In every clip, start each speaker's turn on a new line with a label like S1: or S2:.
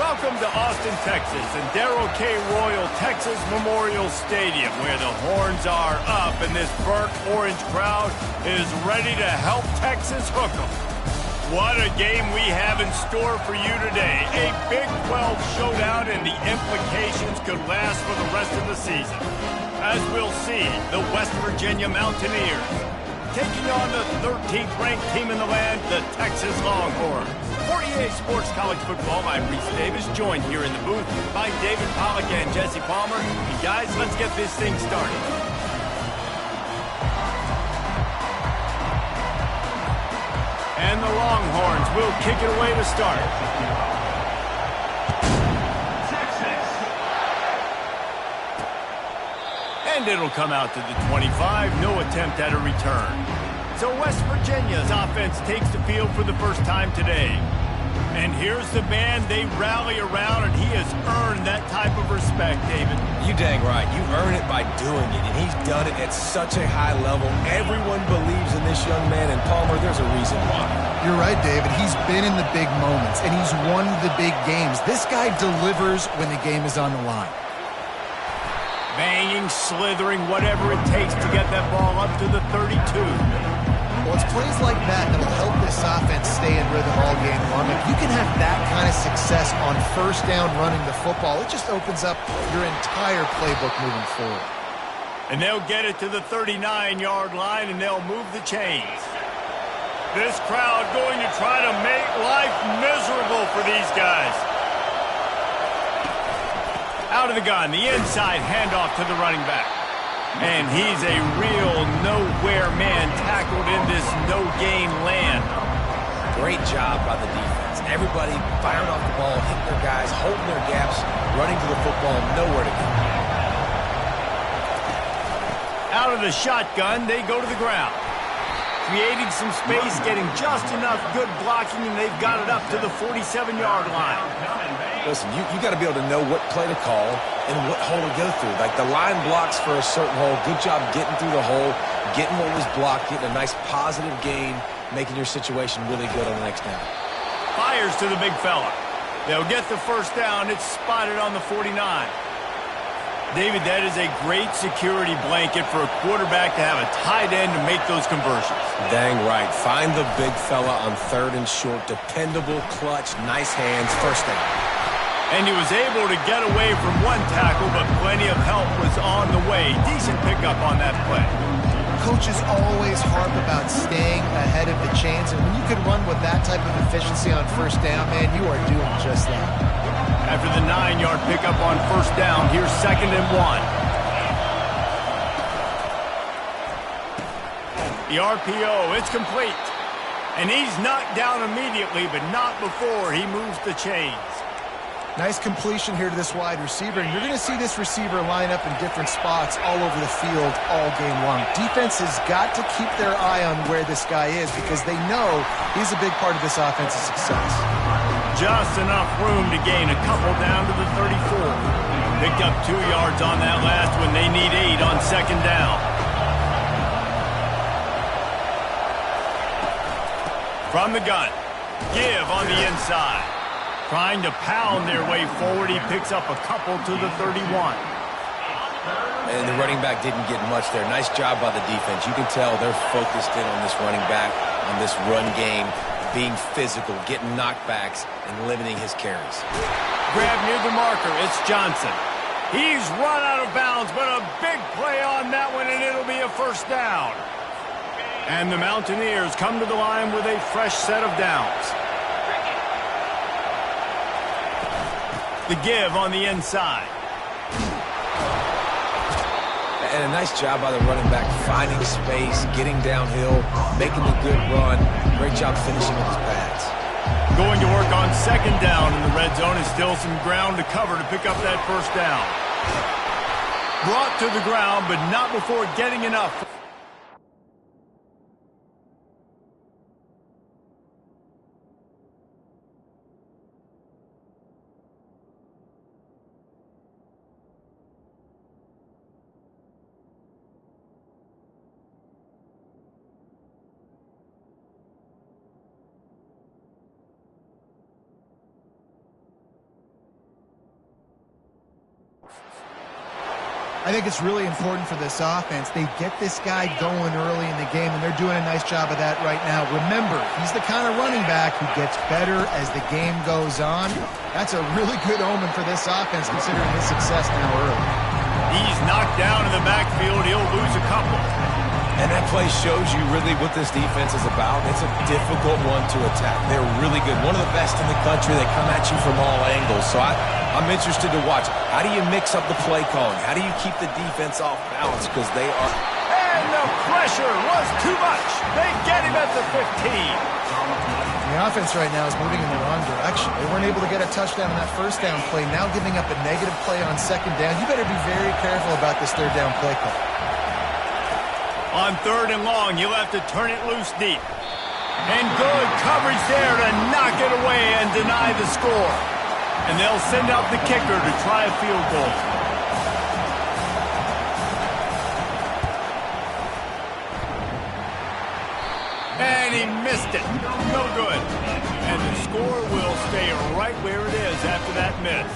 S1: Welcome to Austin, Texas, and Darrell K. Royal Texas Memorial Stadium, where the horns are up and this burnt orange crowd is ready to help Texas hook 'em. What a game we have in store for you today. A Big 12 showdown, and the implications could last for the rest of the season. As we'll see, the West Virginia Mountaineers taking on the 13th ranked team in the land, the Texas Longhorns. For EA Sports College Football, I'm Reese Davis, joined here in the booth by David Pollack and Jesse Palmer. And guys, let's get this thing started. And the Longhorns will kick it away to start. And it'll come out to the 25, no attempt at a return. So West Virginia's offense takes the field for the first time today. And here's the man they rally around, and he has earned that type of respect, David.
S2: You dang right. You earn it by doing it, and he's done it at such a high level. Everyone believes in this young man, and Palmer, there's a reason why.
S3: You're right, David. He's been in the big moments, and he's won the big games. This guy delivers when the game is on the line.
S1: Banging, slithering, whatever it takes to get that ball up to the 32.
S3: Well, it's plays like that that'll help this offense stay in rhythm all game long. If you can have that kind of success on first down running the football, it just opens up your entire playbook moving forward.
S1: And they'll get it to the 39-yard line, and they'll move the chains. This crowd going to try to make life miserable for these guys. Out of the gun, the inside handoff to the running back. And he's a real nowhere man tackled in this no-gain land.
S2: Great job by the defense. Everybody firing off the ball, hitting their guys, holding their gaps, running to the football, nowhere to go.
S1: Out of the shotgun, they go to the ground. Creating some space, getting just enough good blocking, and they've got it up to the 47-yard line.
S2: Listen, you got to be able to know what play to call and what hole to go through. Like the line blocks for a certain hole. Good job getting through the hole, getting what was blocked, getting a nice positive gain, making your situation really good on the next down.
S1: Fires to the big fella. They'll get the first down. It's spotted on the 49. David, that is a great security blanket for a quarterback to have a tight end to make those conversions.
S2: Dang right. Find the big fella on third and short. Dependable, clutch, nice hands, first down.
S1: And he was able to get away from one tackle, but plenty of help was on the way. Decent pickup on that play.
S3: Coaches always harp about staying ahead of the chains, and when you can run with that type of efficiency on first down, man, you are doing just that.
S1: After the 9-yard pickup on first down, here's 2nd and 1. The RPO, it's complete. And he's knocked down immediately, but not before he moves the chains.
S3: Nice completion here to this wide receiver, and you're going to see this receiver line up in different spots all over the field all game long. Defense has got to keep their eye on where this guy is because they know he's a big part of this offense's success.
S1: Just enough room to gain a couple down to the 34. Picked up 2 yards on that last one. They need 8 on 2nd down. From the gun, give on the inside. Trying to pound their way forward, he picks up a couple to the 31.
S2: And the running back didn't get much there. Nice job by the defense. You can tell they're focused in on this running back, on this run game, being physical, getting knockbacks, and limiting his carries.
S1: Grab near the marker, it's Johnson. He's run out of bounds, but a big play on that one, and it'll be a first down. And the Mountaineers come to the line with a fresh set of downs. The give on the inside.
S2: And a nice job by the running back, finding space, getting downhill, making a good run. Great job finishing with his pads.
S1: Going to work on 2nd down in the red zone, and still some ground to cover to pick up that first down. Brought to the ground, but not before getting enough.
S3: I think it's really important for this offense. They get this guy going early in the game, and they're doing a nice job of that right now. Remember, he's the kind of running back who gets better as the game goes on. That's a really good omen for this offense, considering his success now early.
S1: He's knocked down in the backfield. He'll lose a couple.
S2: And that play shows you really what this defense is about. It's a difficult one to attack. They're really good. One of the best in the country. They come at you from all angles. So I'm interested to watch. How do you mix up the play calling? How do you keep the defense off balance? Because they are...
S1: And the pressure was too much. They get him at the 15.
S3: The offense right now is moving in the wrong direction. They weren't able to get a touchdown on that first down play. Now giving up a negative play on second down. You better be very careful about this third down play call.
S1: On third and long, you'll have to turn it loose deep. And good coverage there to knock it away and deny the score. And they'll send out the kicker to try a field goal. And he missed it. No good. And the score will stay right where it is after that miss.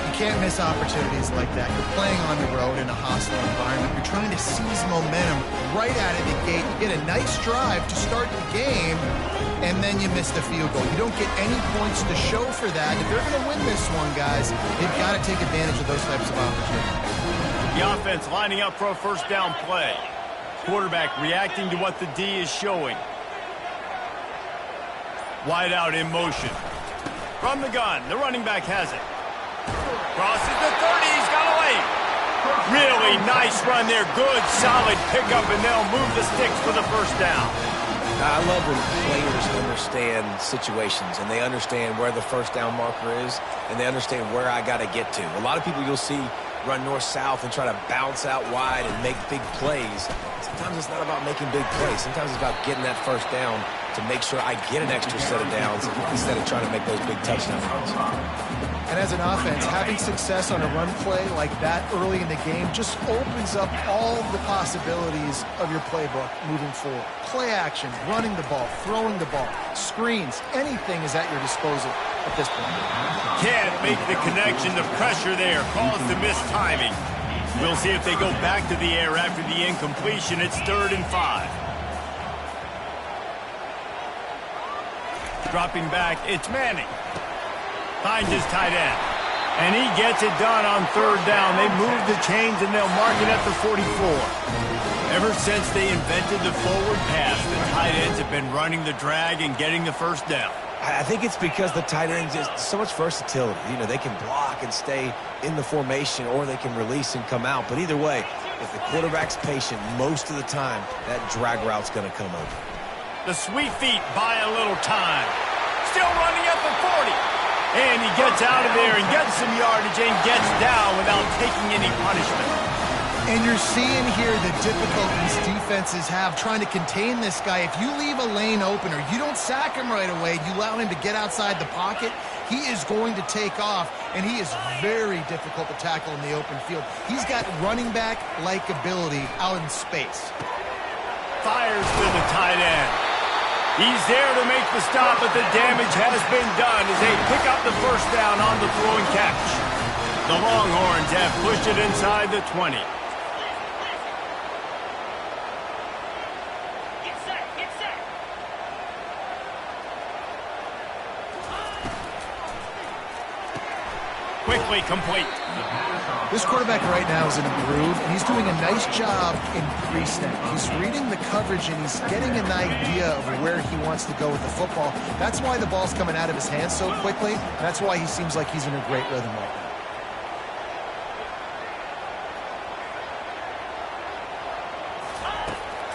S3: You can't miss opportunities like that. You're playing on the road in a hostile environment. You're trying to seize momentum right out of the gate. You get a nice drive to start the game, and then you miss the field goal. You don't get any points to show for that. If they're going to win this one, guys, they've got to take advantage of those types of opportunities.
S1: The offense lining up for a first down play. Quarterback reacting to what the D is showing. Wide out in motion. From the gun, the running back has it. Crosses the 30, he's got away. Really nice run there. Good, solid pickup, and they'll move the sticks for the first down.
S2: I love when players understand situations, and they understand where the first down marker is, and they understand where I got to get to. A lot of people you'll see run north-south and try to bounce out wide and make big plays. Sometimes it's not about making big plays. Sometimes it's about getting that first down to make sure I get an extra set of downs instead of trying to make those big touchdown runs.
S3: And as an offense, having success on a run play like that early in the game just opens up all the possibilities of your playbook moving forward. Play action, running the ball, throwing the ball, screens, anything is at your disposal at this point.
S1: Can't make the connection. The pressure there caused the missed timing. We'll see if they go back to the air after the incompletion. It's 3rd and 5. Dropping back, it's Manning. Finds his tight end. And he gets it done on 3rd down. They move the chains and they'll mark it at the 44. Ever since they invented the forward pass, the tight ends have been running the drag and getting the first down.
S2: I think it's because the tight ends is so much versatility. You know, they can block and stay in the formation, or they can release and come out. But either way, if the quarterback's patient, most of the time, that drag route's going to come over.
S1: The sweet feet buy a little time. Still running up at 40. And he gets out of there and gets some yardage and gets down without taking any punishment.
S3: And you're seeing here the difficulties defenses have trying to contain this guy. If you leave a lane open or you don't sack him right away, you allow him to get outside the pocket, he is going to take off, and he is very difficult to tackle in the open field. He's got running back-like ability out in space.
S1: Fires to the tight end. He's there to make the stop, but the damage has been done as they pick up the first down on the throw and catch. The Longhorns have pushed it inside the 20. Quickly complete.
S3: This quarterback right now is in a groove, and he's doing a nice job in pre-snap. He's reading the coverage, and he's getting an idea of where he wants to go with the football. That's why the ball's coming out of his hands so quickly. That's why he seems like he's in a great rhythm right now.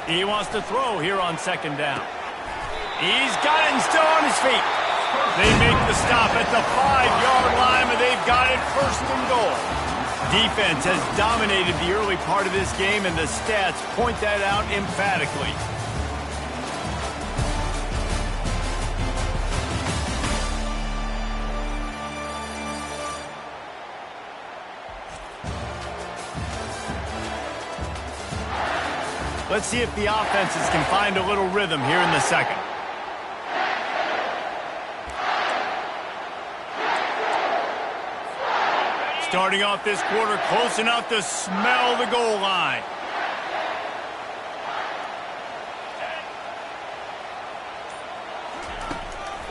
S1: He wants to throw here on 2nd down. He's got it and still on his feet. They make the stop at the 5-yard line, but they've got it 1st and goal. Defense has dominated the early part of this game, and the stats point that out emphatically. Let's see if the offenses can find a little rhythm here in the second. starting off this quarter close enough to smell the goal line.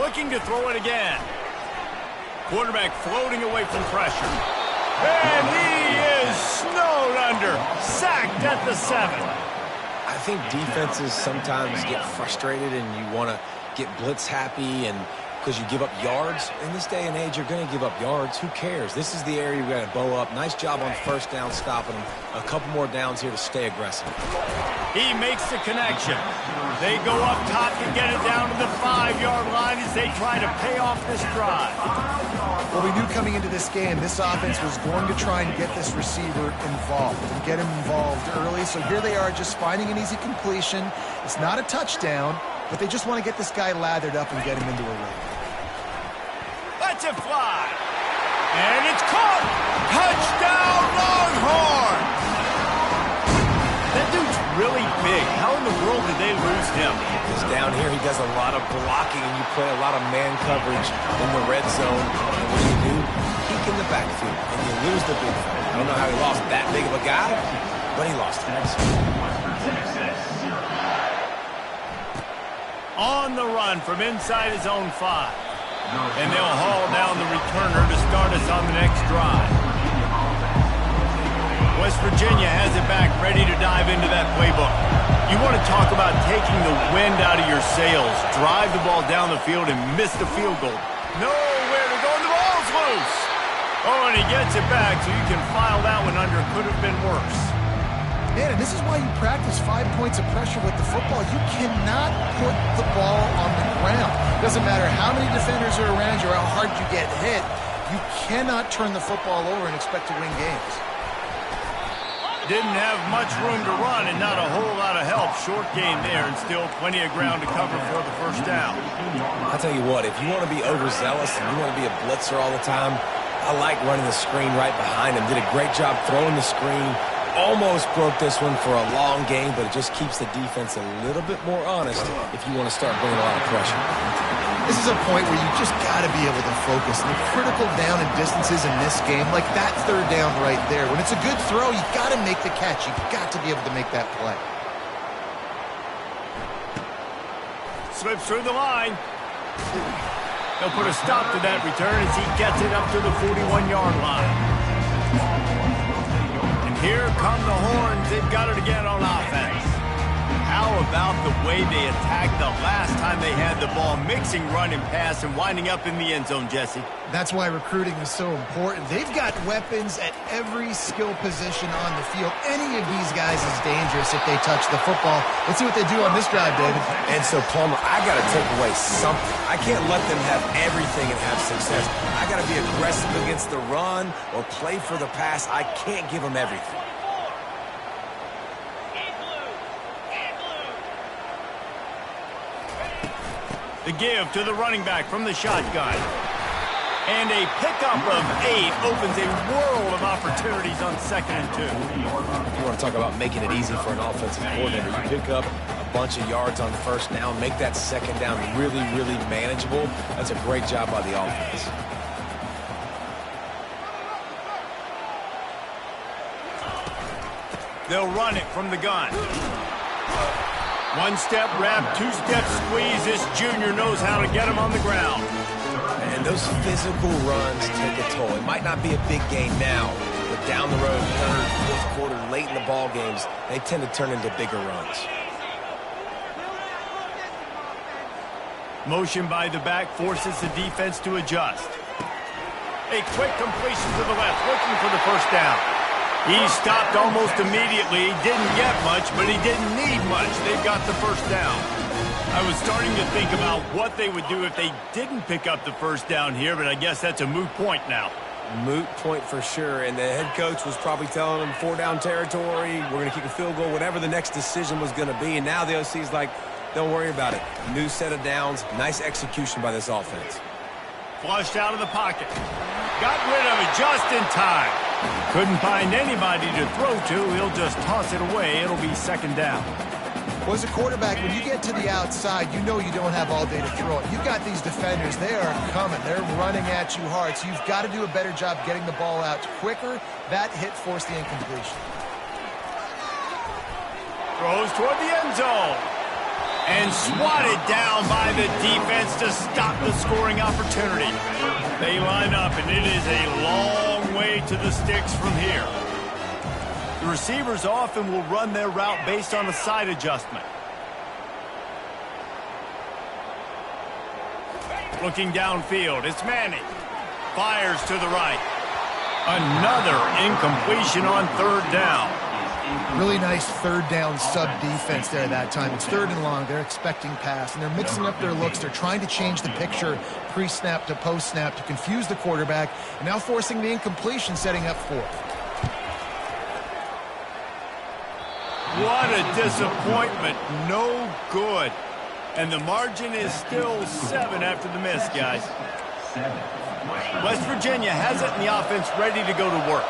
S1: Looking to throw it again. Quarterback floating away from pressure. And he is snowed under. Sacked at the 7.
S2: I think defenses sometimes get frustrated and you want to get blitz happy and because you give up yards. In this day and age, you're going to give up yards. Who cares? This is the area you've got to bow up. Nice job on first down stopping them. A couple more downs here to stay aggressive.
S1: He makes the connection. They go up top to get it down to the 5-yard line as they try to pay off this drive.
S3: Well, we knew coming into this game, this offense was going to try and get this receiver involved and get him involved early. So here they are just finding an easy completion. It's not a touchdown, but they just want to get this guy lathered up and get him into a rhythm.
S1: Lets it fly. And it's caught. Touchdown, Longhorns. That dude's really big. How in the world did they lose him?
S2: Because down here he does a lot of blocking and you play a lot of man coverage in the red zone. And what do? Peek in the backfield and you lose the big fella. I don't know how he lost that big of a guy, but he lost him.
S1: On the run from inside his own 5. And they'll haul down the returner to start us on the next drive. West Virginia has it back, ready to dive into that playbook. You want to talk about taking the wind out of your sails. Drive the ball down the field and miss the field goal. Nowhere to go, and the ball's loose. Oh, and he gets it back, so you can file that one under. Could have been worse.
S3: Man, and this is why you practice 5 points of pressure with the football. You cannot put the ball on the ground. Doesn't matter how many defenders are around you or how hard you get hit. You cannot turn the football over and expect to win games.
S1: Didn't have much room to run and not a whole lot of help. Short game there and still plenty of ground to cover for the first down.
S2: I'll tell you what, if you want to be overzealous and you want to be a blitzer all the time, I like running the screen right behind him. Did a great job throwing the screen. Almost broke this one for a long game, but it just keeps the defense a little bit more honest if you want to start bringing a lot of pressure.
S3: This is a point where you just got to be able to focus. The critical down and distances in this game, like that 3rd down right there. When it's a good throw, you got to make the catch. You've got to be able to make that play.
S1: Slips through the line. They'll put a stop to that return as he gets it up to the 41-yard line. Here come the Horns. They've got it again on offense. How about the way they attacked the last time they had the ball, mixing run and pass and winding up in the end zone, Jesse?
S3: That's why recruiting is so important. They've got weapons at every skill position on the field. Any of these guys is dangerous if they touch the football. Let's see what they do on this drive, David.
S2: And so, Palmer, I got to take away something. I can't let them have everything and have success. I got to be aggressive against the run or play for the pass. I can't give them everything.
S1: The give to the running back from the shotgun. And a pickup of 8 opens a world of opportunities on 2nd and 2.
S2: You want to talk about making it easy for an offensive coordinator. You pick up a bunch of yards on 1st down, make that 2nd down really, really manageable. That's a great job by the offense.
S1: They'll run it from the gun. 1-step wrap, 2-step squeeze. This junior knows how to get him on the ground.
S2: And those physical runs take a toll. It might not be a big game now, but down the road, 3rd, 4th quarter, late in the ball games, they tend to turn into bigger runs.
S1: Motion by the back forces the defense to adjust. A quick completion to the left, looking for the 1st down. He stopped almost immediately. He didn't get much, but he didn't need much. They've got the 1st down. I was starting to think about what they would do if they didn't pick up the 1st down here, but I guess that's a moot point now.
S2: Moot point for sure, and the head coach was probably telling them 4-down territory, we're going to kick a field goal, whatever the next decision was going to be, and now the OC's like, don't worry about it. New set of downs, nice execution by this offense.
S1: Flushed out of the pocket. Got rid of it just in time. Couldn't find anybody to throw to. He'll just toss it away. It'll be 2nd down.
S3: Well, as a quarterback, when you get to the outside, you know you don't have all day to throw it. You've got these defenders. They are coming. They're running at you hard. So you've got to do a better job getting the ball out quicker. That hit forced the incompletion.
S1: Throws toward the end zone. And swatted down by the defense to stop the scoring opportunity. They line up, and it is a long way to the sticks from here. The receivers often will run their route based on a side adjustment. Looking downfield, it's Manning. Fires to the right. Another incompletion on third down.
S3: Really nice third down sub-defense there that time. It's 3rd and long. They're expecting pass, and they're mixing up their looks. They're trying to change the picture pre-snap to post-snap to confuse the quarterback, and now forcing the incompletion, setting up 4th.
S1: What a disappointment. No good. And the margin is still 7 after the miss, guys. West Virginia has it in the offense ready to go to work.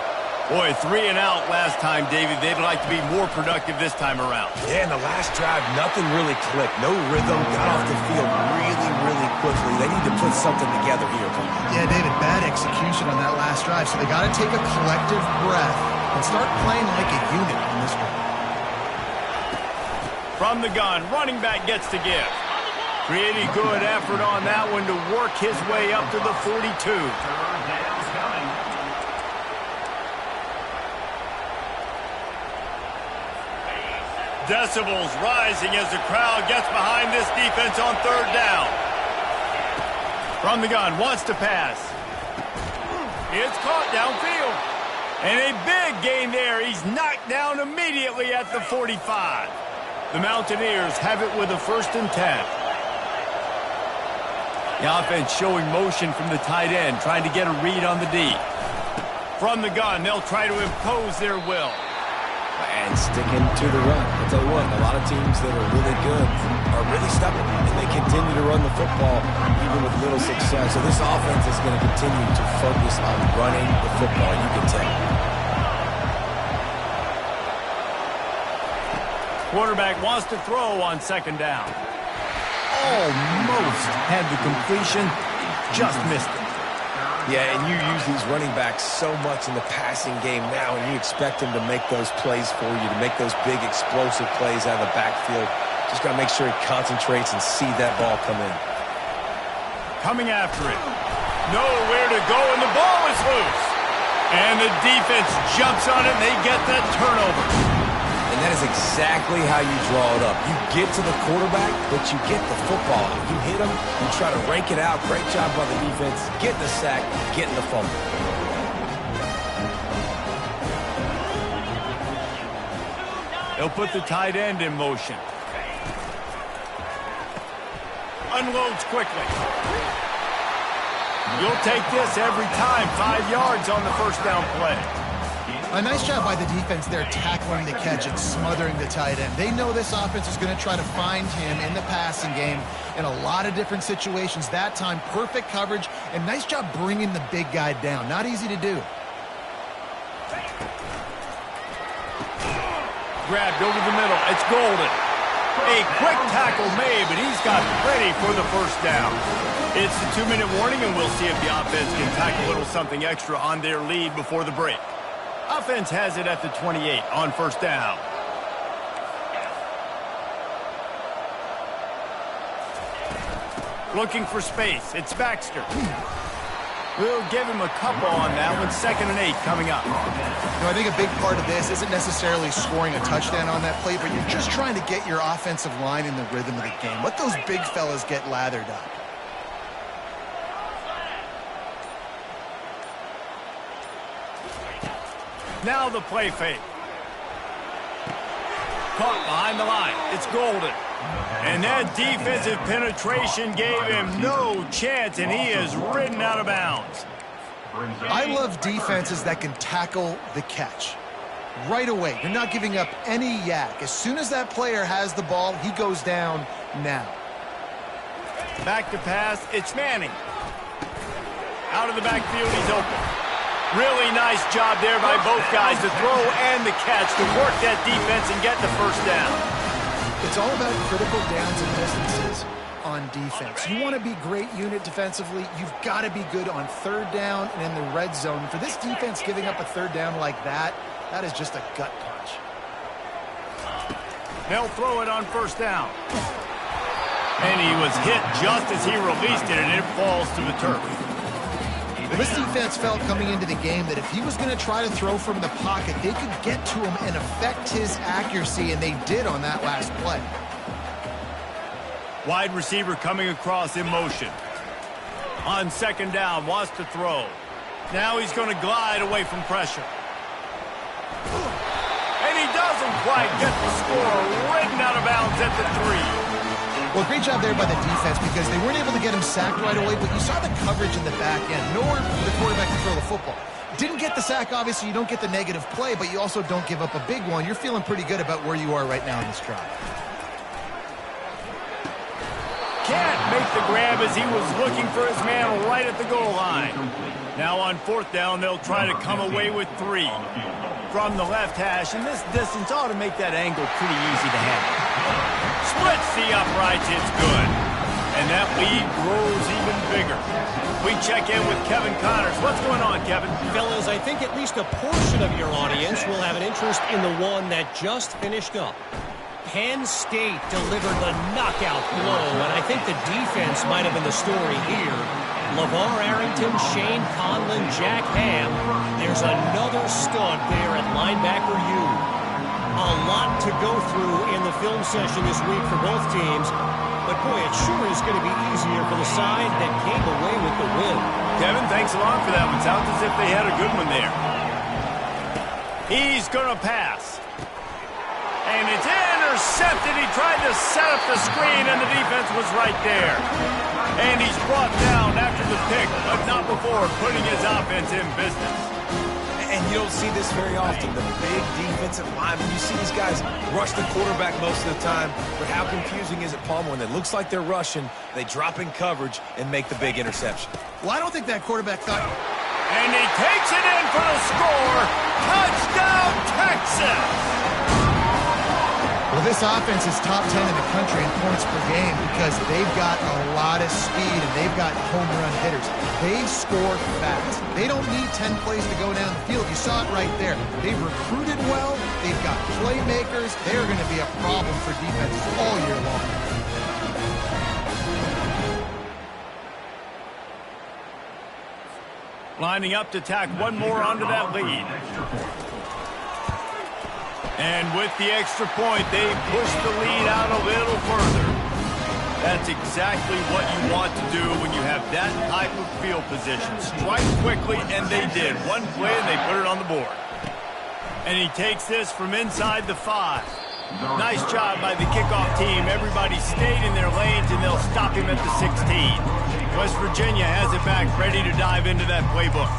S1: Boy, 3 and out last time, David. They'd like to be more productive this time around.
S2: Yeah, in the last drive, nothing really clicked. No rhythm. Got off the field really, really quickly. They need to put something together here.
S3: Yeah, David, bad execution on that last drive. So they got to take a collective breath and start playing like a unit on this one.
S1: From the gun, running back gets to give. Pretty good effort on that one to work his way up to the 42. Decibels rising as the crowd gets behind this defense on 3rd down. From the gun, wants to pass. It's caught downfield. And a big gain there. He's knocked down immediately at the 45. The Mountaineers have it with a 1st and 10. The offense showing motion from the tight end, trying to get a read on the D. From the gun, they'll try to impose their will.
S2: And sticking to the run. I'll tell you what, a lot of teams that are really good are really stubborn, and they continue to run the football even with little success. So this offense is going to continue to focus on running the football, you can tell.
S1: Quarterback wants to throw on 2nd down. Almost had the completion, just missed it.
S2: Yeah, and you use these running backs so much in the passing game now, and you expect them to make those plays for you, to make those big explosive plays out of the backfield. Just got to make sure he concentrates and see that ball come in.
S1: Coming after it. Nowhere to go, and the ball is loose. And the defense jumps on it, and they get that turnover.
S2: And that is exactly how you draw it up. You get to the quarterback, but you get the football. You hit him, you try to rank it out. Great job by the defense. Getting the sack, getting the fumble.
S1: They'll put the tight end in motion. Unloads quickly. You'll take this every time. 5 yards on the 1st down play.
S3: A nice job by the defense there tackling the catch and smothering the tight end. They know this offense is going to try to find him in the passing game in a lot of different situations. That time, perfect coverage, and nice job bringing the big guy down. Not easy to do.
S1: Grabbed over the middle. It's Golden. A quick tackle made, but he's got ready for the 1st down. It's the 2-minute warning, and we'll see if the offense can tack a little something extra on their lead before the break. Offense has it at the 28 on 1st down. Looking for space. It's Baxter. We'll give him a couple on that one. 2nd and 8 coming up.
S3: I think a big part of this isn't necessarily scoring a touchdown on that play, but you're just trying to get your offensive line in the rhythm of the game. Let those big fellas get lathered up.
S1: Now the play fake. Caught behind the line. It's Golden. And that defensive penetration gave him no chance, and he is ridden out of bounds.
S3: I love defenses that can tackle the catch. Right away, you're not giving up any yak. As soon as that player has the ball, he goes down now.
S1: Back to pass. It's Manning. Out of the backfield, he's open. Really nice job there by both guys, the throw and the catch, to work that defense and get the 1st down.
S3: It's all about critical downs and distances on defense. You want to be great unit defensively, you've got to be good on third down and in the red zone. For this defense giving up a third down like that, that is just a gut punch.
S1: They'll throw it on first down. And he was hit just as he released it, and it falls to the turf.
S3: Well, this defense felt coming into the game that if he was going to try to throw from the pocket, they could get to him and affect his accuracy, and they did on that last play.
S1: Wide receiver coming across in motion. On second down, wants to throw. Now he's going to glide away from pressure. And he doesn't quite get the score. Ridden out of bounds at the 3.
S3: Well, great job there by the defense because they weren't able to get him sacked right away, but you saw the coverage in the back end. Nowhere for the quarterback to throw the football. Didn't get the sack, obviously. You don't get the negative play, but you also don't give up a big one. You're feeling pretty good about where you are right now in this drive.
S1: Can't make the grab as he was looking for his man right at the goal line. Now on fourth down, they'll try to come away with 3. From the left hash, and this distance ought to make that angle pretty easy to handle. Splits the uprights, it's good. And that lead grows even bigger. We check in with Kevin Connors. What's going on, Kevin?
S4: Fellas, I think at least a portion of your audience will have an interest in the one that just finished up. Penn State delivered the knockout blow, and I think the defense might have been the story here. LeVar Arrington, Shane Conlon, Jack Ham. There's another stud there at linebacker U. A lot to go through in the film session this week for both teams. But, boy, it sure is going to be easier for the side that came away with the win.
S1: Kevin, thanks a lot for that one. Sounds as if they had a good one there. He's going to pass. And it's intercepted. He tried to set up the screen, and the defense was right there. And he's brought down after the pick, but not before putting his offense in business.
S2: And you don't see this very often, the big defensive linemen. You see these guys rush the quarterback most of the time, but how confusing is it, Palmer, when it looks like they're rushing, they drop in coverage and make the big interception?
S3: Well, I don't think that quarterback thought...
S1: And he takes it in for the score. Touchdown, Texas!
S3: Well, this offense is top 10 in the country in points per game because they've got a lot of speed and they've got home run hitters. They score fast. They don't need 10 plays to go down the field. You saw it right there. They've recruited well. They've got playmakers. They're going to be a problem for defenses all year long.
S1: Lining up to tack one more onto that lead. And with the extra point, they push the lead out a little further. That's exactly what you want to do when you have that type of field position. Strike quickly, and they did. One play, and they put it on the board. And he takes this from inside the 5. Nice job by the kickoff team. Everybody stayed in their lanes, and they'll stop him at the 16. West Virginia has it back, ready to dive into that playbook.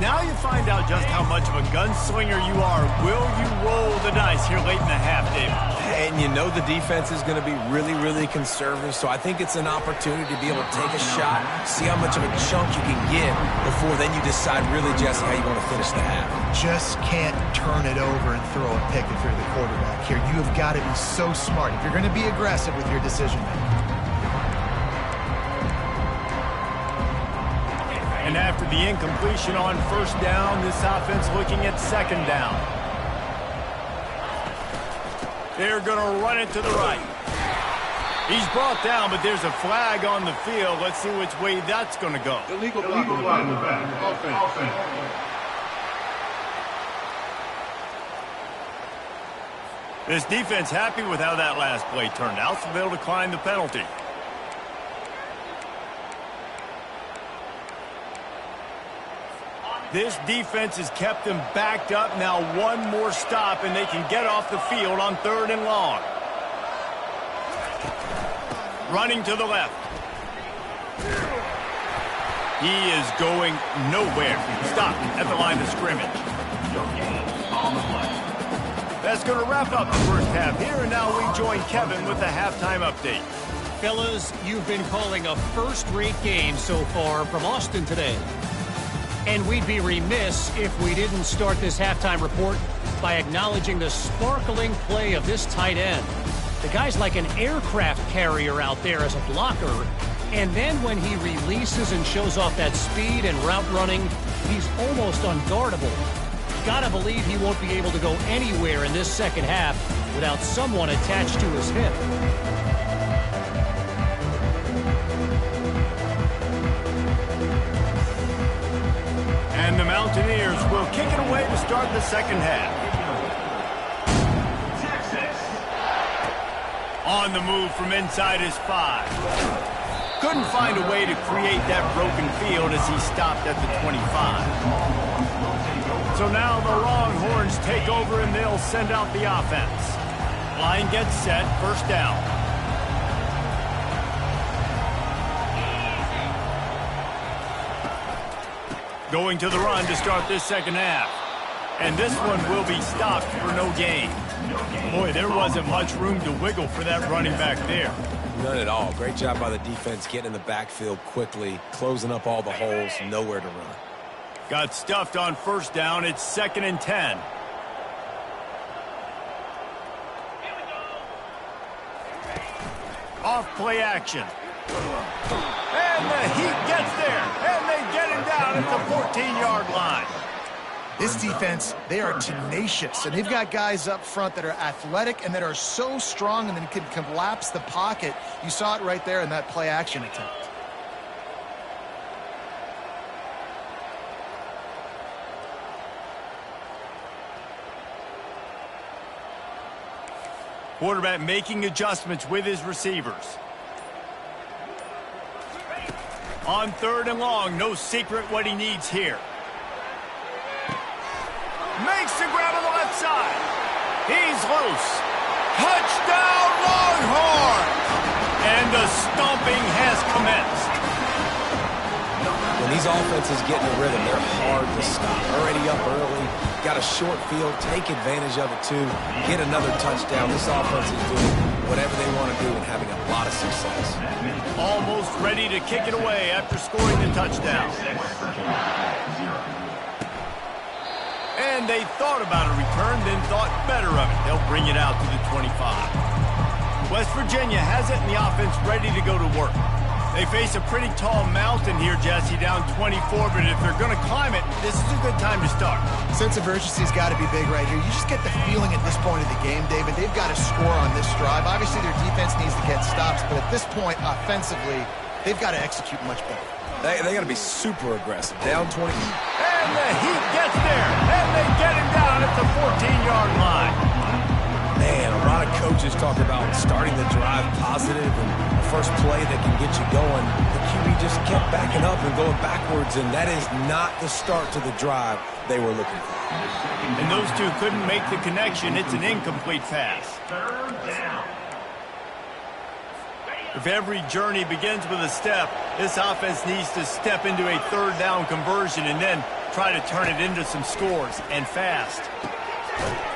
S1: Now you find out just how much of a gunslinger you are. Will you roll the dice here late in the half, David?
S2: And you know the defense is going to be really, really conservative, so I think it's an opportunity to be able to take a shot, see how much of a chunk you can get before then you decide really, Jesse, how you want to finish the half.
S3: Just can't turn it over and throw a pick if you're the quarterback here. You have got to be so smart if you're going to be aggressive with your decision-making.
S1: And after the incompletion on first down, this offense looking at second down. They're going to run it to the right. He's brought down, but there's a flag on the field. Let's see which way that's going to go.
S5: Illegal flag on the back. Offense.
S1: This defense happy with how that last play turned out, so they'll decline the penalty. This defense has kept them backed up. Now one more stop, and they can get off the field on 3rd and long. Running to the left. He is going nowhere. Stopped at the line of scrimmage. That's going to wrap up the first half here, and now we join Kevin with the halftime update.
S4: Fellas, you've been calling a first-rate game so far from Austin today. And we'd be remiss if we didn't start this halftime report by acknowledging the sparkling play of this tight end. The guy's like an aircraft carrier out there as a blocker. And then when he releases and shows off that speed and route running, he's almost unguardable. Gotta believe he won't be able to go anywhere in this second half without someone attached to his hip.
S1: And the Mountaineers will kick it away to start the second half. On the move from inside his 5. Couldn't find a way to create that broken field as he stopped at the 25. So now the Longhorns take over and they'll send out the offense. Line gets set, first down. Going to the run to start this second half. And this one will be stopped for no gain. Boy, there wasn't much room to wiggle for that running back there.
S2: None at all. Great job by the defense getting in the backfield quickly, closing up all the holes, nowhere to run.
S1: Got stuffed on first down. It's 2nd and 10. Off play action. And the Heat gets there. And they get him down at the 14-yard line.
S3: This defense, they are tenacious, and they've got guys up front that are athletic and that are so strong and then can collapse the pocket. You saw it right there in that play action attempt.
S1: Quarterback making adjustments with his receivers. On 3rd and long, no secret what he needs here. Makes the grab on the left side. He's loose. Touchdown, Longhorns! And the stomping has commenced.
S2: When these offenses get in a rhythm, they're hard to stop. Already up early, got a short field, take advantage of it too, get another touchdown. This offense is doing whatever they want to do and having a lot of success.
S1: Almost ready to kick it away after scoring the touchdown. And they thought about a return, then thought better of it. They'll bring it out to the 25. West Virginia has it in the offense ready to go to work. They face a pretty tall mountain here, Jesse, down 24, but if they're going to climb it, this is a good time to start.
S3: Sense of urgency's got to be big right here. You just get the feeling at this point of the game, David, they've got to score on this drive. Obviously, their defense needs to get stops, but at this point, offensively, they've got to execute much better.
S2: They got to be super aggressive. Down 20.
S1: And the Heat gets there, and they get him down at the 14-yard line.
S2: Man, a lot of coaches talk about starting the drive positive and the first play that can get you going. The QB just kept backing up and going backwards, and that is not the start to the drive they were looking for.
S1: And those two couldn't make the connection. It's an incomplete pass. If every journey begins with a step, this offense needs to step into a 3rd down conversion and then try to turn it into some scores, and fast.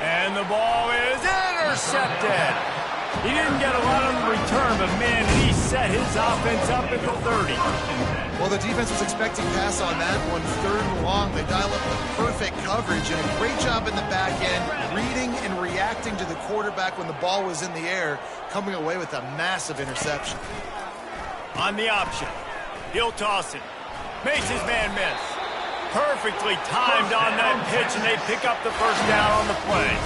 S1: And the ball is intercepted. He didn't get a lot on the return, but man, he set his offense up at the 30.
S3: Well, the defense was expecting pass on that one. 3rd and long, they dial up the perfect coverage and a great job in the back end, reading and reacting to the quarterback when the ball was in the air, coming away with a massive interception.
S1: On the option, he'll toss it. Makes his man miss. Perfectly timed on that pitch, and they pick up the first down on the play.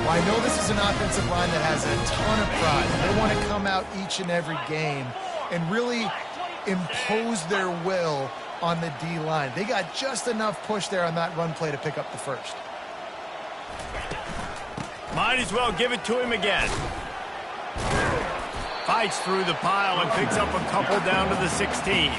S3: Well, I know this is an offensive line that has a ton of pride. They want to come out each and every game and really impose their will on the D-line. They got just enough push there on that run play to pick up the first.
S1: Might as well give it to him again. Fights through the pile and picks up a couple down to the 16.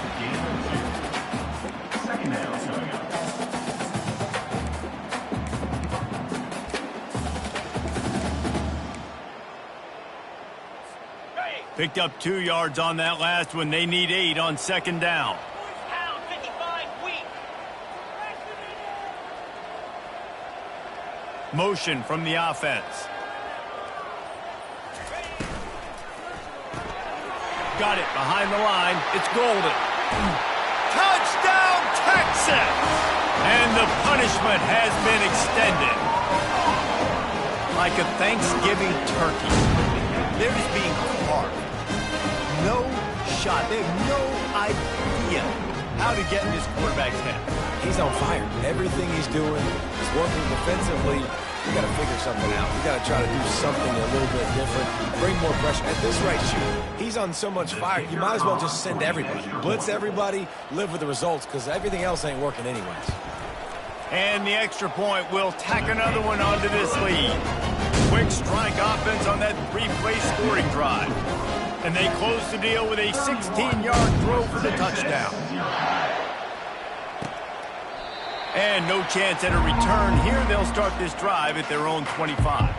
S1: Picked up 2 yards on that last one. They need 8 on 2nd down. Motion from the offense. Got it behind the line. It's Golden. Touchdown, Texas! And the punishment has been extended. Like a Thanksgiving turkey. There's shot. They have no idea how to get in his quarterback's head.
S2: He's on fire. Everything he's doing is working defensively. You got to figure something out. You got to try to do something a little bit different. Bring more pressure. At this rate, shoot. He's on so much fire. You might as well just send everybody. Blitz everybody. Live with the results because everything else ain't working anyways.
S1: And the extra point will tack another one onto this lead. Quick strike offense on that 3-play scoring drive. And they close the deal with a 16-yard throw for the touchdown. And no chance at a return here. They'll start this drive at their own 25.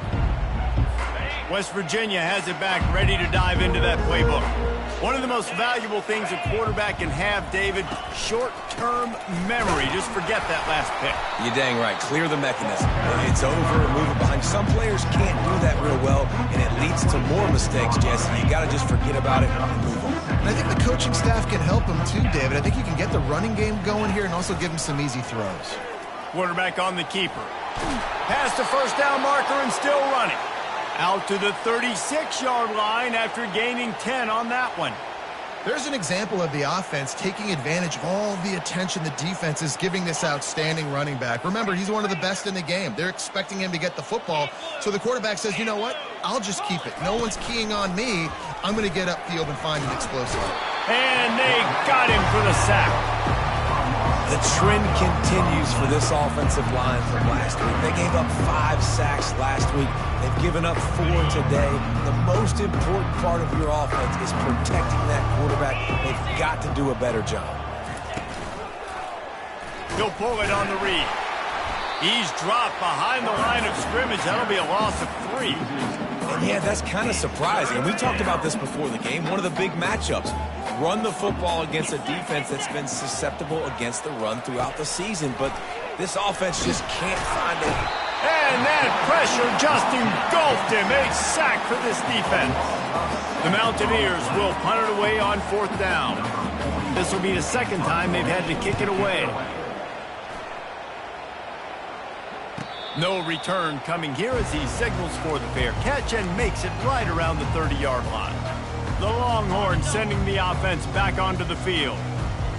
S1: West Virginia has it back, ready to dive into that playbook. One of the most valuable things a quarterback can have, David, short-term memory. Just forget that last pick.
S2: You're dang right. Clear the mechanism. It's over, move it behind. Some players can't do that real well, and it leads to more mistakes, Jesse. You got to just forget about it and move on.
S3: And I think the coaching staff can help him too, David. I think you can get the running game going here and also give him some easy throws.
S1: Quarterback on the keeper. Past the first down marker and still running. Out to the 36-yard line after gaining 10 on that one.
S3: There's an example of the offense taking advantage of all the attention the defense is giving this outstanding running back. Remember, he's one of the best in the game. They're expecting him to get the football. So the quarterback says, you know what? I'll just keep it. No one's keying on me. I'm going to get upfield and find an explosive.
S1: And they got him for the sack.
S2: The trend continues for this offensive line from last week. They gave up 5 sacks last week. They've given up 4 today. The most important part of your offense is protecting that quarterback. They've got to do a better job.
S1: He'll pull it on the read. He's dropped behind the line of scrimmage. That'll be a loss of 3.
S2: And yeah, that's kind of surprising. We talked about this before the game. One of the big matchups. Run the football against a defense that's been susceptible against the run throughout the season. But this offense just can't find it.
S1: And that pressure just engulfed him. A sack for this defense. The Mountaineers will punt it away on 4th down. This will be the second time they've had to kick it away. No return coming here as he signals for the fair catch and makes it right around the 30-yard line. The Longhorns sending the offense back onto the field.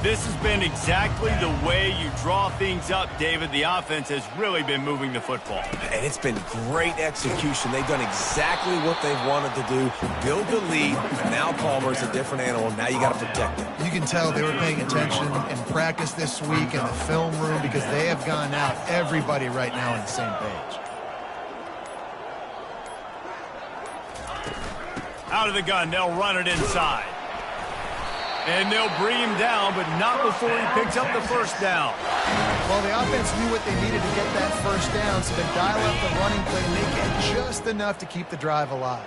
S1: This has been exactly the way you draw things up, David. The offense has really been moving the football.
S2: And it's been great execution. They've done exactly what they've wanted to do. Build the lead. Now Palmer's a different animal. Now you got to protect him.
S3: You can tell they were paying attention in practice this week in the film room because they have gone out, everybody right now on the same page.
S1: Out of the gun, they'll run it inside. And they'll bring him down, but not before he picks up the first down.
S3: Well, the offense knew what they needed to get that first down, so they dial up the running play, make it just enough to keep the drive alive.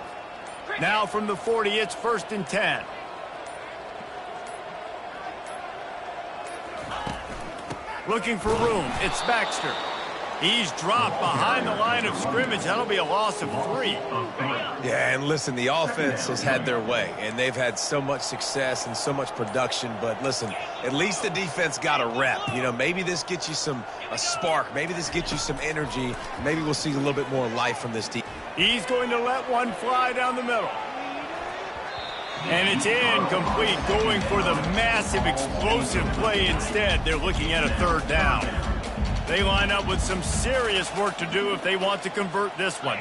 S1: Now from the 40, it's 1st and 10. Looking for room, it's Baxter. He's dropped behind the line of scrimmage. That'll be a loss of 3.
S2: Yeah, and listen, the offense has had their way, and they've had so much success and so much production. But listen, at least the defense got a rep. You know, maybe this gets you a spark. Maybe this gets you some energy. Maybe we'll see a little bit more life from this defense.
S1: He's going to let one fly down the middle. And it's incomplete, going for the massive explosive play instead. They're looking at a 3rd down. They line up with some serious work to do if they want to convert this one.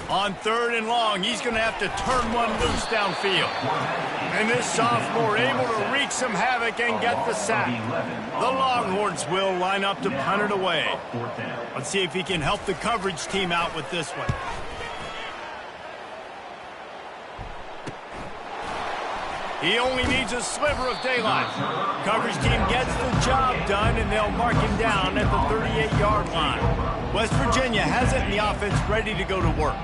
S1: On 3rd and long, he's going to have to turn one loose downfield. And this sophomore able to wreak some havoc and get the sack. The Longhorns will line up to punt it away. Let's see if he can help the coverage team out with this one. He only needs a sliver of daylight. Coverage team gets the job done, and they'll mark him down at the 38-yard line. West Virginia has it in the offense ready to go to work.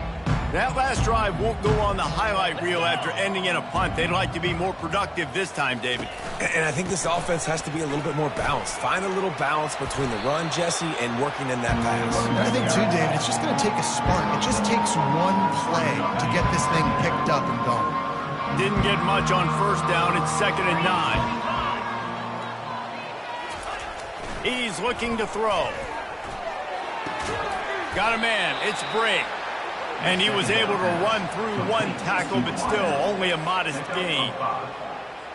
S1: That last drive won't go on the highlight reel after ending in a punt. They'd like to be more productive this time, David.
S2: And I think this offense has to be a little bit more balanced. Find a little balance between the run, Jesse, and working in that pass.
S3: And I think, too, David, it's just going to take a spark. It just takes one play to get this thing picked up and going.
S1: Didn't get much on 1st down. It's 2nd and 9. He's looking to throw. Got a man. It's Brake. And he was able to run through one tackle, but still only a modest gain.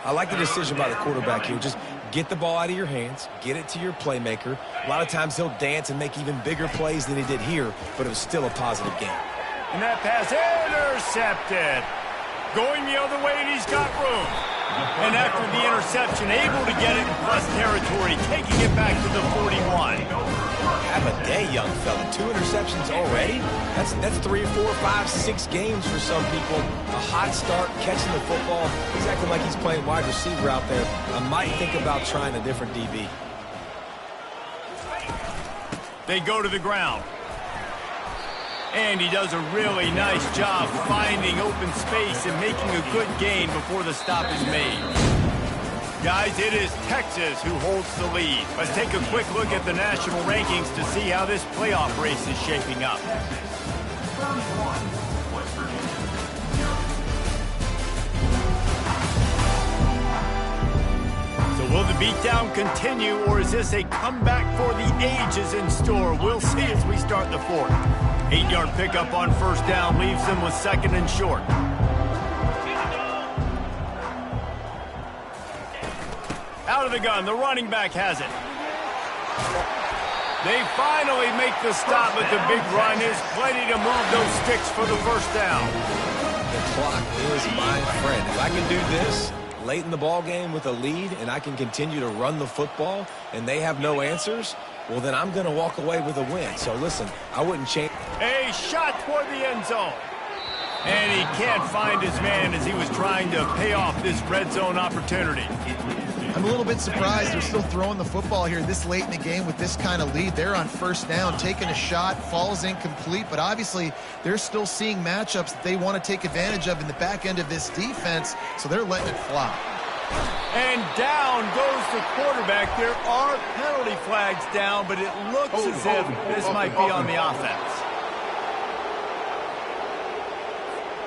S2: I like the decision by the quarterback here. Just get the ball out of your hands, get it to your playmaker. A lot of times he'll dance and make even bigger plays than he did here, but it was still a positive game.
S1: And that pass intercepted. Going the other way, and he's got room. And after the interception, able to get it in plus territory, taking it back to the 41.
S2: Have a day, young fella. 2 interceptions already? That's 3, 4, 5, 6 games for some people. A hot start, catching the football. He's acting like he's playing wide receiver out there. I might think about trying a different DB.
S1: They go to the ground. And he does a really nice job finding open space and making a good gain before the stop is made. Guys, it is Texas who holds the lead. Let's take a quick look at the national rankings to see how this playoff race is shaping up. So will the beatdown continue, or is this a comeback for the ages in store? We'll see as we start the 4th. 8-yard pickup on first down leaves them with 2nd and short. Out of the gun, the running back has it. They finally make the stop, but the big run is plenty to move those sticks for the first down.
S2: The clock is my friend. If I can do this late in the ball game with a lead and I can continue to run the football and they have no answers, well, then I'm going to walk away with a win. So, listen, I wouldn't change.
S1: A shot toward the end zone. And he can't find his man as he was trying to pay off this red zone opportunity.
S3: I'm a little bit surprised they're still throwing the football here this late in the game with this kind of lead. They're on first down, taking a shot, falls incomplete, but obviously they're still seeing matchups that they want to take advantage of in the back end of this defense, so they're letting it fly.
S1: And down goes the quarterback. There are penalty flags down, but it looks as if this might be on the offense.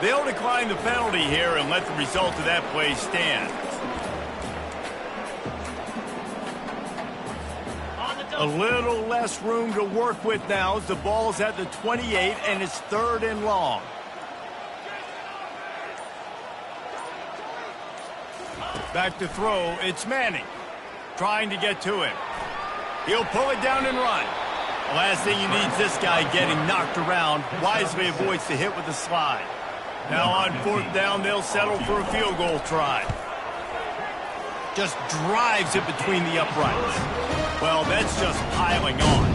S1: They'll decline the penalty here and let the result of that play stand. A little less room to work with now as the ball's at the 28 and it's 3rd and long. Back to throw, it's Manning. Trying to get to him. He'll pull it down and run. The last thing you need is this guy getting knocked around. Wisely avoids the hit with the slide. Now on 4th down, they'll settle for a field goal try. Just drives it between the uprights. Well, that's just piling on.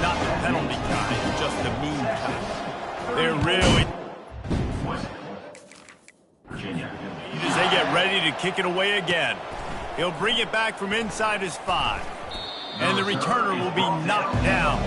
S1: Not the penalty kind, just the mean kind. They're really... as they get ready to kick it away again. He'll bring it back from inside his 5. And the returner will be knocked down.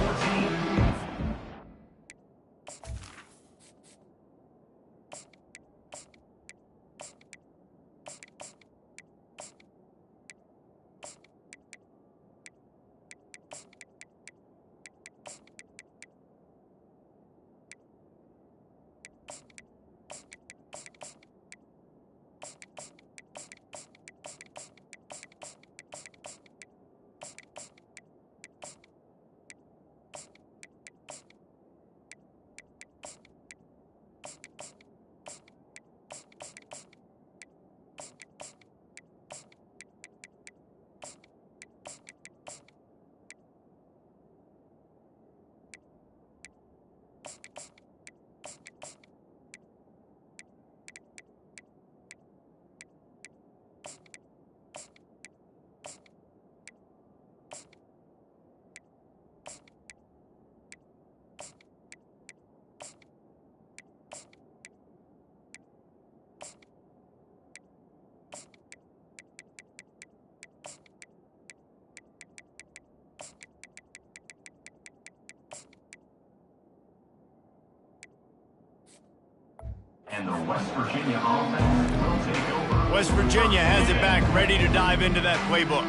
S5: And the West Virginia offense will take over.
S1: West Virginia has it back, ready to dive into that playbook.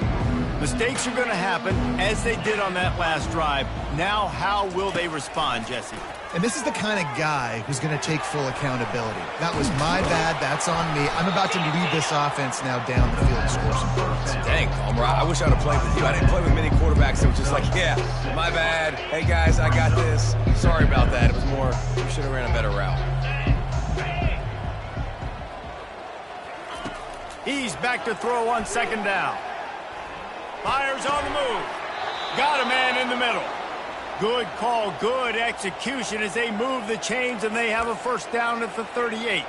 S1: Mistakes are going to happen, as they did on that last drive. Now, how will they respond, Jesse?
S3: And this is the kind of guy who's going to take full accountability. That was my bad. That's on me. I'm about to lead this offense now down the field and score some points.
S2: Dang, Palmer, I wish I'd have played with you. I didn't play with many quarterbacks that were just like, yeah, my bad. Hey, guys, I got this. Sorry about that. It was more, you should have ran a better route.
S1: He's back to throw on second down. Fires on the move. Got a man in the middle. Good call, good execution as they move the chains and they have a first down at the 38.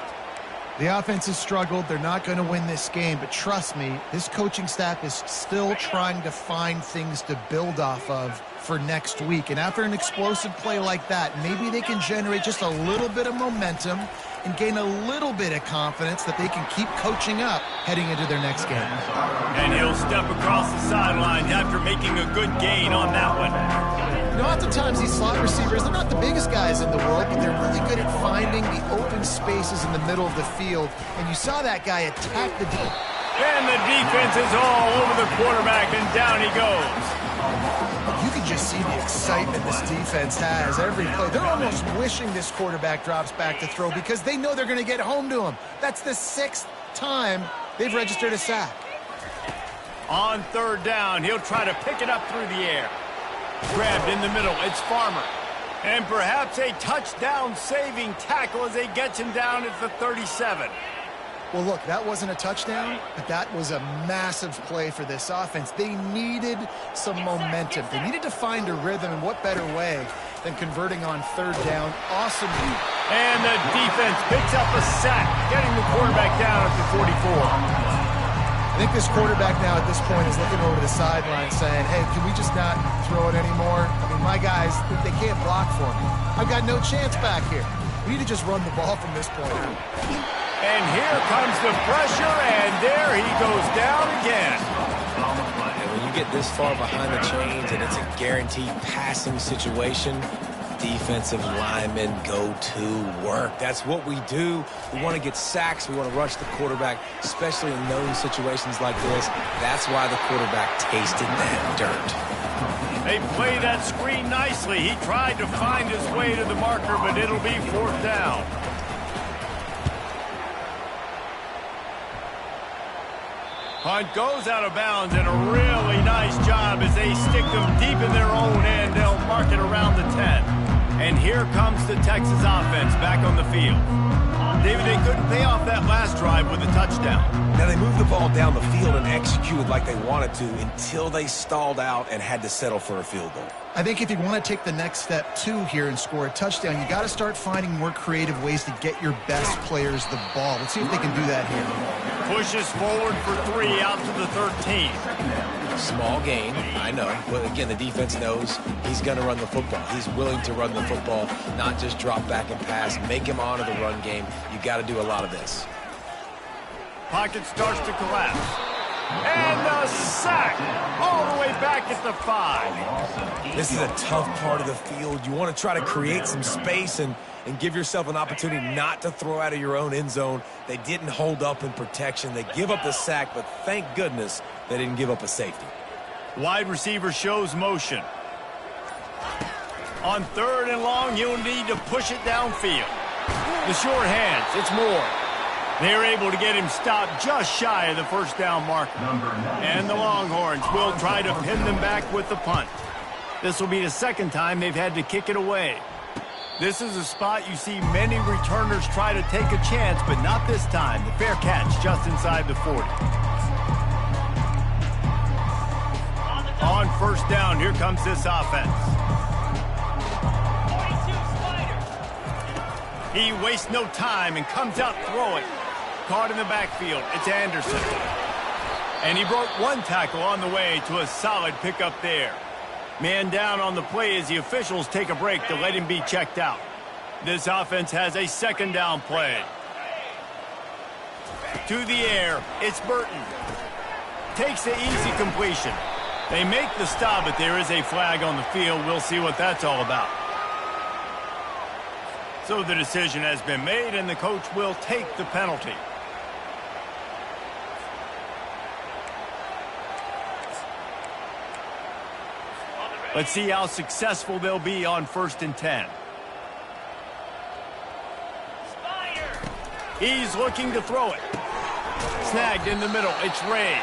S3: The offense has struggled. They're not going to win this game, but trust me, this coaching staff is still trying to find things to build off of for next week. And after an explosive play like that, maybe they can generate just a little bit of momentum and gain a little bit of confidence that they can keep coaching up heading into their next game.
S1: And he'll step across the sideline after making a good gain on that one.
S3: You know, oftentimes these slot receivers, they're not the biggest guys in the world, but they're really good at finding the open spaces in the middle of the field. And you saw that guy attack the deep.
S1: And the defense is all over the quarterback, and down he goes.
S3: You can just see the excitement this defense has every play. They're almost wishing this quarterback drops back to throw because they know they're going to get home to him. That's the 6th time they've registered a sack.
S1: On third down, he'll try to pick it up through the air. Grabbed in the middle, it's Farmer. And perhaps a touchdown-saving tackle as they get him down at the 37.
S3: Well, look, that wasn't a touchdown, but that was a massive play for this offense. They needed some momentum. They needed to find a rhythm, and what better way than converting on third down. Awesome.
S1: And the defense picks up a sack, getting the quarterback down at the 44.
S3: I think this quarterback now at this point is looking over the sideline saying, hey, can we just not throw it anymore? I mean, my guys, they can't block for me. I've got no chance back here. We need to just run the ball from this point on.
S1: And here comes the pressure, and there he goes down again.
S2: And when you get this far behind the chains and it's a guaranteed passing situation, defensive linemen go to work. That's what we do. We want to get sacks. We want to rush the quarterback, especially in known situations like this. That's why the quarterback tasted that dirt.
S1: They play that screen nicely. He tried to find his way to the marker, but it'll be fourth down. Punt goes out of bounds, and a really nice job as they stick them deep in their own end. They'll mark it around the 10. And here comes the Texas offense back on the field. David, they couldn't pay off that last drive with a touchdown.
S2: Now, they moved the ball down the field and executed like they wanted to until they stalled out and had to settle for a field goal.
S3: I think if you want to take the next step, too, here and score a touchdown, you got to start finding more creative ways to get your best players the ball. Let's see if they can do that here.
S1: Pushes forward for 3 out to the 13.
S2: Small gain, I know. But again, the defense knows he's going to run the football. He's willing to run the football, not just drop back and pass, make him honor the run game. You got to do a lot of this.
S1: Pocket starts to collapse. And the sack all the way back at the 5.
S2: This is a tough part of the field. You want to try to create some space and give yourself an opportunity not to throw out of your own end zone. They didn't hold up in protection. They give up the sack, but thank goodness they didn't give up a safety.
S1: Wide receiver shows motion. On third and long, he'll need to push it downfield. The short hands, it's Moore. They're able to get him stopped just shy of the first down marker. And the Longhorns will try to pin them back with the punt. This will be the second time they've had to kick it away. This is a spot you see many returners try to take a chance, but not this time. The fair catch just inside the 40. On first down, here comes this offense. He wastes no time and comes out throwing. Caught in the backfield, it's Anderson. And he broke one tackle on the way to a solid pickup there. Man down on the play as the officials take a break to let him be checked out. This offense has a second down play. To the air, it's Burton. Takes the easy completion. They make the stop, but there is a flag on the field. We'll see what that's all about. So the decision has been made, and the coach will take the penalty. Let's see how successful they'll be on 1st and 10. He's looking to throw it. Snagged in the middle. It's Ray.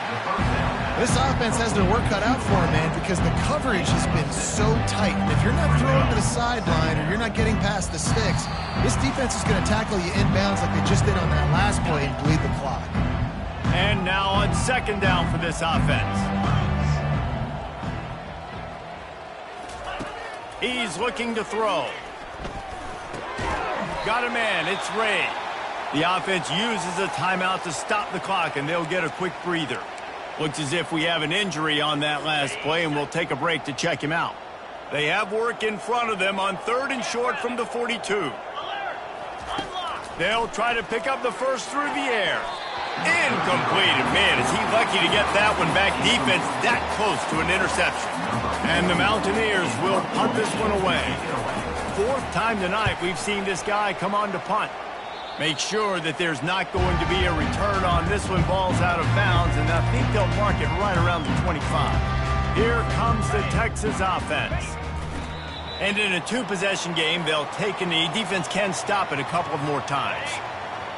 S3: This offense has their work cut out for them, man, because the coverage has been so tight. And if you're not throwing to the sideline or you're not getting past the sticks, this defense is going to tackle you inbounds like they just did on that last play and bleed the clock.
S1: And now on second down for this offense. He's looking to throw. Got a man. It's Ray. The offense uses a timeout to stop the clock, and they'll get a quick breather. Looks as if we have an injury on that last play, and we'll take a break to check him out. They have work in front of them on 3rd and short from the 42. They'll try to pick up the first through the air. Incomplete. And man, is he lucky to get that one back. Defense that close to an interception. And the Mountaineers will punt this one away. 4th time tonight we've seen this guy come on to punt. Make sure that there's not going to be a return on this one. Ball's out of bounds, and I think they'll mark it right around the 25. Here comes the Texas offense. And in a 2-possession game, they'll take a knee. Defense can stop it a couple of more times.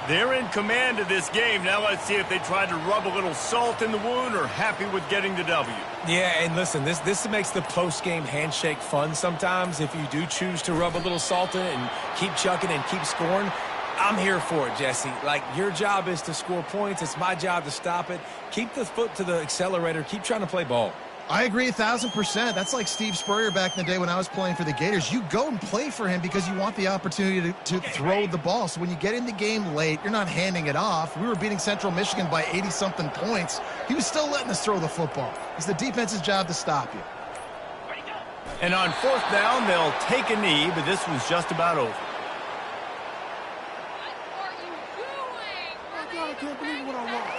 S1: They're in command of this game. Now let's see if they try to rub a little salt in the wound or happy with getting the W.
S2: Yeah, and listen, this makes the post-game handshake fun sometimes. If you do choose to rub a little salt in it and keep chucking and keep scoring, I'm here for it, Jesse. Like, your job is to score points. It's my job to stop it. Keep the foot to the accelerator. Keep trying to play ball.
S3: I agree 1,000%. That's like Steve Spurrier back in the day when I was playing for the Gators. You go and play for him because you want the opportunity to throw the ball. So when you get in the game late, you're not handing it off. We were beating Central Michigan by 80-something points. He was still letting us throw the football. It's the defense's job to stop you.
S1: And on 4th down, they'll take a knee, but this one's just about over.
S3: I can't believe what I want.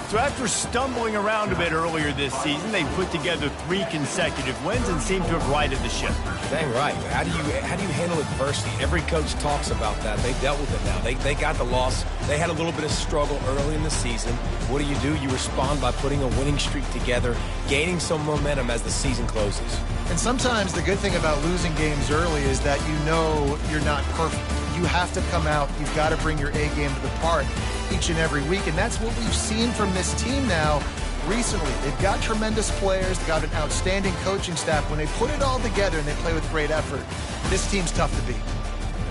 S1: So after stumbling around a bit earlier this season, they put together 3 consecutive wins and seem to have righted the ship.
S2: Dang right. How do you handle adversity? Every coach talks about that. They dealt with it now. They got the loss. They had a little bit of struggle early in the season. What do? You respond by putting a winning streak together, gaining some momentum as the season closes.
S3: And sometimes the good thing about losing games early is that you know you're not perfect. You have to come out. You've got to bring your A game to the park each and every week, and that's what we've seen from this team now recently. They've got tremendous players. They've got an outstanding coaching staff. When they put it all together and they play with great effort, this team's tough to beat.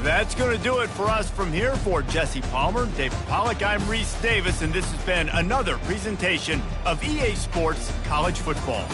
S1: That's going to do it for us from here. For Jesse Palmer, David Pollack, I'm Reese Davis, and this has been another presentation of EA Sports College Football.